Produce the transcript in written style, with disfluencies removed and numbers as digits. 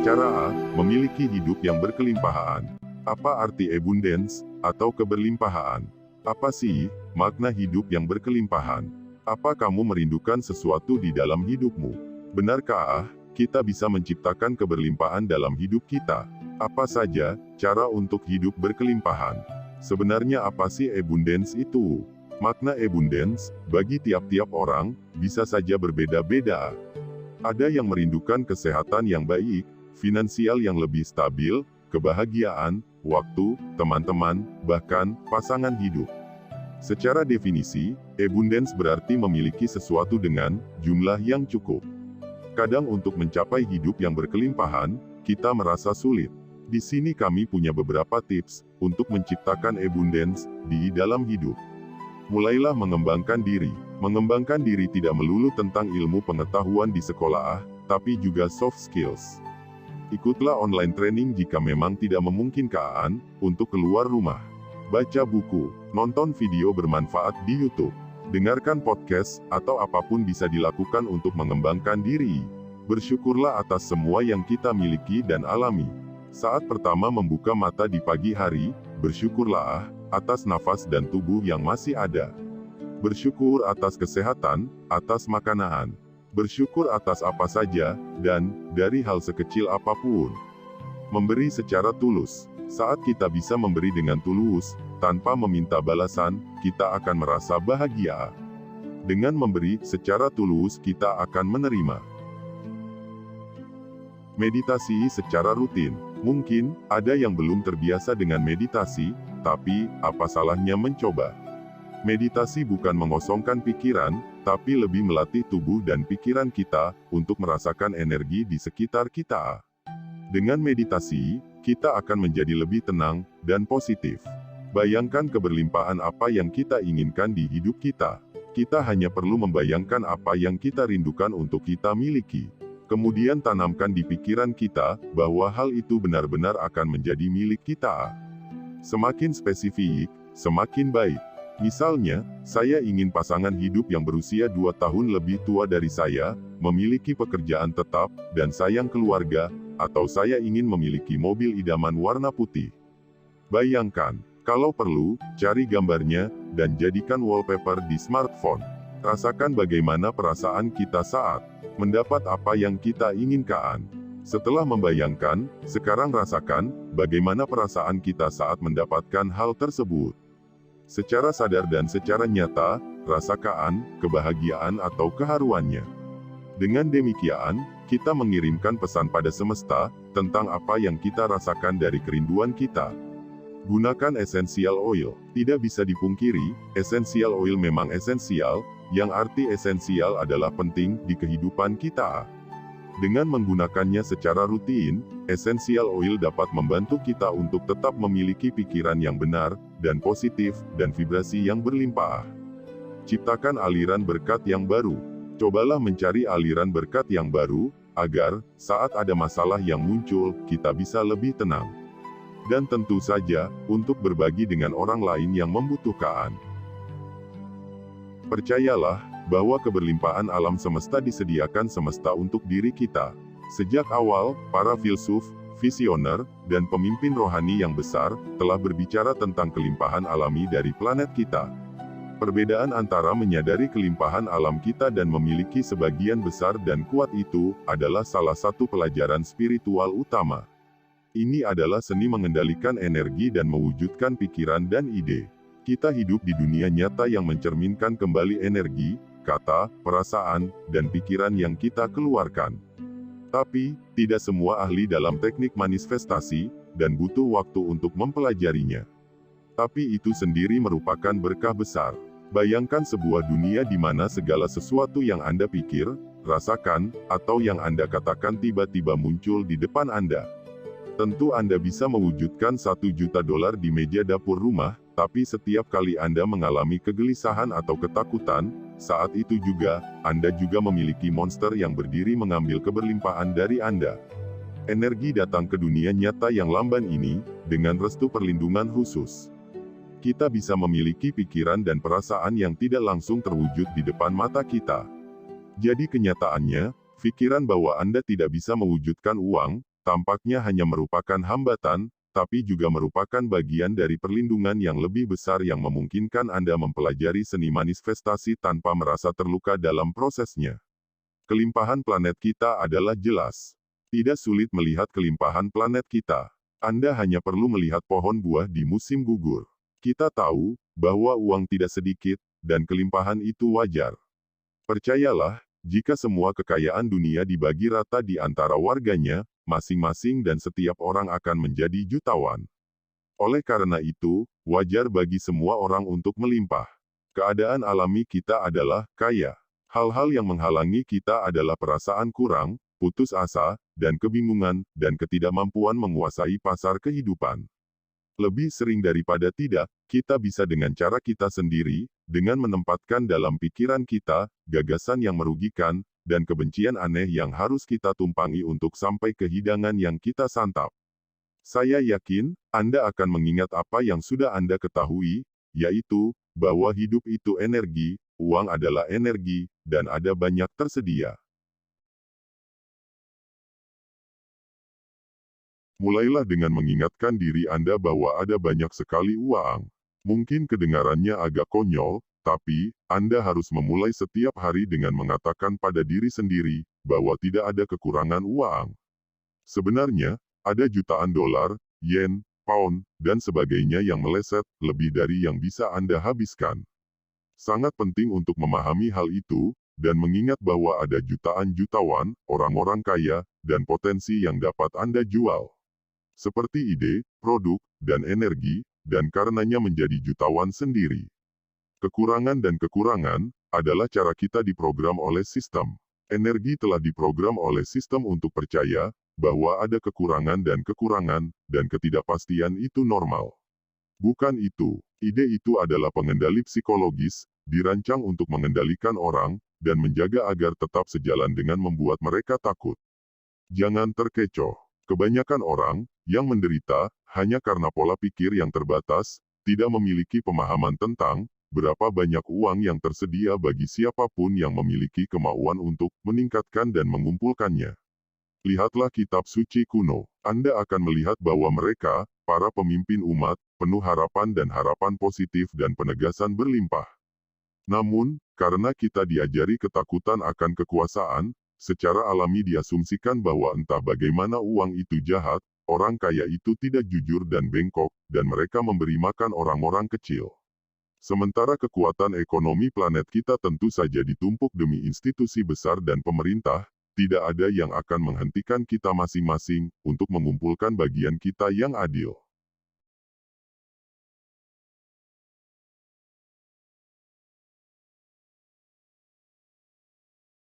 Cara A, memiliki hidup yang berkelimpahan. Apa arti abundance, atau keberlimpahan? Apa sih makna hidup yang berkelimpahan? Apa kamu merindukan sesuatu di dalam hidupmu? Benarkah kita bisa menciptakan keberlimpahan dalam hidup kita? Apa saja cara untuk hidup berkelimpahan? Sebenarnya apa sih abundance itu? Makna abundance, bagi tiap-tiap orang, bisa saja berbeda-beda. Ada yang merindukan kesehatan yang baik, finansial yang lebih stabil, kebahagiaan, waktu, teman-teman, bahkan pasangan hidup. Secara definisi, abundance berarti memiliki sesuatu dengan jumlah yang cukup. Kadang untuk mencapai hidup yang berkelimpahan, kita merasa sulit. Di sini kami punya beberapa tips untuk menciptakan abundance di dalam hidup. Mulailah mengembangkan diri. Mengembangkan diri tidak melulu tentang ilmu pengetahuan di sekolah, tapi juga soft skills. Ikutlah online training jika memang tidak memungkinkan untuk keluar rumah. Baca buku, nonton video bermanfaat di YouTube, dengarkan podcast, atau apapun bisa dilakukan untuk mengembangkan diri. Bersyukurlah atas semua yang kita miliki dan alami. Saat pertama membuka mata di pagi hari, bersyukurlah atas nafas dan tubuh yang masih ada. Bersyukur atas kesehatan, atas makanan. Bersyukur atas apa saja, dan dari hal sekecil apapun. Memberi secara tulus. Saat kita bisa memberi dengan tulus, tanpa meminta balasan, kita akan merasa bahagia. Dengan memberi secara tulus, kita akan menerima. Meditasi secara rutin. Mungkin ada yang belum terbiasa dengan meditasi, tapi apa salahnya mencoba? Meditasi bukan mengosongkan pikiran, tapi lebih melatih tubuh dan pikiran kita untuk merasakan energi di sekitar kita. Dengan meditasi, kita akan menjadi lebih tenang dan positif. Bayangkan keberlimpahan apa yang kita inginkan di hidup kita. Kita hanya perlu membayangkan apa yang kita rindukan untuk kita miliki. Kemudian tanamkan di pikiran kita bahwa hal itu benar-benar akan menjadi milik kita. Semakin spesifik, semakin baik. Misalnya, saya ingin pasangan hidup yang berusia 2 tahun lebih tua dari saya, memiliki pekerjaan tetap, dan sayang keluarga, atau saya ingin memiliki mobil idaman warna putih. Bayangkan, kalau perlu, cari gambarnya, dan jadikan wallpaper di smartphone. Rasakan bagaimana perasaan kita saat mendapat apa yang kita inginkan. Setelah membayangkan, sekarang rasakan bagaimana perasaan kita saat mendapatkan hal tersebut. Secara sadar dan secara nyata, rasakan kebahagiaan atau keharuannya. Dengan demikian, kita mengirimkan pesan pada semesta tentang apa yang kita rasakan dari kerinduan kita. Gunakan essential oil. Tidak bisa dipungkiri, essential oil memang esensial, yang arti esensial adalah penting di kehidupan kita. Dengan menggunakannya secara rutin, essential oil dapat membantu kita untuk tetap memiliki pikiran yang benar, dan positif, dan vibrasi yang berlimpah. Ciptakan aliran berkat yang baru. Cobalah mencari aliran berkat yang baru, agar, saat ada masalah yang muncul, kita bisa lebih tenang. Dan tentu saja, untuk berbagi dengan orang lain yang membutuhkan. Percayalah, bahwa keberlimpahan alam semesta disediakan semesta untuk diri kita. Sejak awal, para filsuf, visioner, dan pemimpin rohani yang besar, telah berbicara tentang kelimpahan alami dari planet kita. Perbedaan antara menyadari kelimpahan alam kita dan memiliki sebagian besar dan kuat itu, adalah salah satu pelajaran spiritual utama. Ini adalah seni mengendalikan energi dan mewujudkan pikiran dan ide. Kita hidup di dunia nyata yang mencerminkan kembali energi, kata, perasaan, dan pikiran yang kita keluarkan. Tapi, tidak semua ahli dalam teknik manifestasi, dan butuh waktu untuk mempelajarinya. Tapi itu sendiri merupakan berkah besar. Bayangkan sebuah dunia di mana segala sesuatu yang Anda pikir, rasakan, atau yang Anda katakan tiba-tiba muncul di depan Anda. Tentu Anda bisa mewujudkan $1 juta di meja dapur rumah, tapi setiap kali Anda mengalami kegelisahan atau ketakutan, saat itu juga, Anda juga memiliki monster yang berdiri mengambil keberlimpahan dari Anda. Energi datang ke dunia nyata yang lamban ini, dengan restu perlindungan khusus. Kita bisa memiliki pikiran dan perasaan yang tidak langsung terwujud di depan mata kita. Jadi kenyataannya, pikiran bahwa Anda tidak bisa mewujudkan uang, tampaknya hanya merupakan hambatan, tapi juga merupakan bagian dari perlindungan yang lebih besar yang memungkinkan Anda mempelajari seni manifestasi tanpa merasa terluka dalam prosesnya. Kelimpahan planet kita adalah jelas. Tidak sulit melihat kelimpahan planet kita. Anda hanya perlu melihat pohon buah di musim gugur. Kita tahu bahwa uang tidak sedikit, dan kelimpahan itu wajar. Percayalah, jika semua kekayaan dunia dibagi rata di antara warganya, masing-masing dan setiap orang akan menjadi jutawan. Oleh karena itu, wajar bagi semua orang untuk melimpah. Keadaan alami kita adalah kaya. Hal-hal yang menghalangi kita adalah perasaan kurang, putus asa, dan kebingungan, dan ketidakmampuan menguasai pasar kehidupan. Lebih sering daripada tidak, kita bisa dengan cara kita sendiri, dengan menempatkan dalam pikiran kita, gagasan yang merugikan, dan kebencian aneh yang harus kita tumpangi untuk sampai ke hidangan yang kita santap. Saya yakin, Anda akan mengingat apa yang sudah Anda ketahui, yaitu, bahwa hidup itu energi, uang adalah energi, dan ada banyak tersedia. Mulailah dengan mengingatkan diri Anda bahwa ada banyak sekali uang. Mungkin kedengarannya agak konyol, tapi Anda harus memulai setiap hari dengan mengatakan pada diri sendiri bahwa tidak ada kekurangan uang. Sebenarnya, ada jutaan dolar, yen, pound, dan sebagainya yang meleset, lebih dari yang bisa Anda habiskan. Sangat penting untuk memahami hal itu, dan mengingat bahwa ada jutaan jutawan, orang-orang kaya, dan potensi yang dapat Anda jual. Seperti ide, produk, dan energi, dan karenanya menjadi jutawan sendiri. Kekurangan dan kekurangan, adalah cara kita diprogram oleh sistem. Energi telah diprogram oleh sistem untuk percaya, bahwa ada kekurangan, dan ketidakpastian itu normal. Bukan itu. Ide itu adalah pengendali psikologis, dirancang untuk mengendalikan orang, dan menjaga agar tetap sejalan dengan membuat mereka takut. Jangan terkecoh. Kebanyakan orang, yang menderita, hanya karena pola pikir yang terbatas, tidak memiliki pemahaman tentang, berapa banyak uang yang tersedia bagi siapapun yang memiliki kemauan untuk meningkatkan dan mengumpulkannya. Lihatlah kitab suci kuno. Anda akan melihat bahwa mereka, para pemimpin umat, penuh harapan dan harapan positif dan penegasan berlimpah. Namun, karena kita diajari ketakutan akan kekuasaan, secara alami diasumsikan bahwa entah bagaimana uang itu jahat, orang kaya itu tidak jujur dan bengkok, dan mereka memberi makan orang-orang kecil. Sementara kekuatan ekonomi planet kita tentu saja ditumpuk demi institusi besar dan pemerintah, tidak ada yang akan menghentikan kita masing-masing untuk mengumpulkan bagian kita yang adil.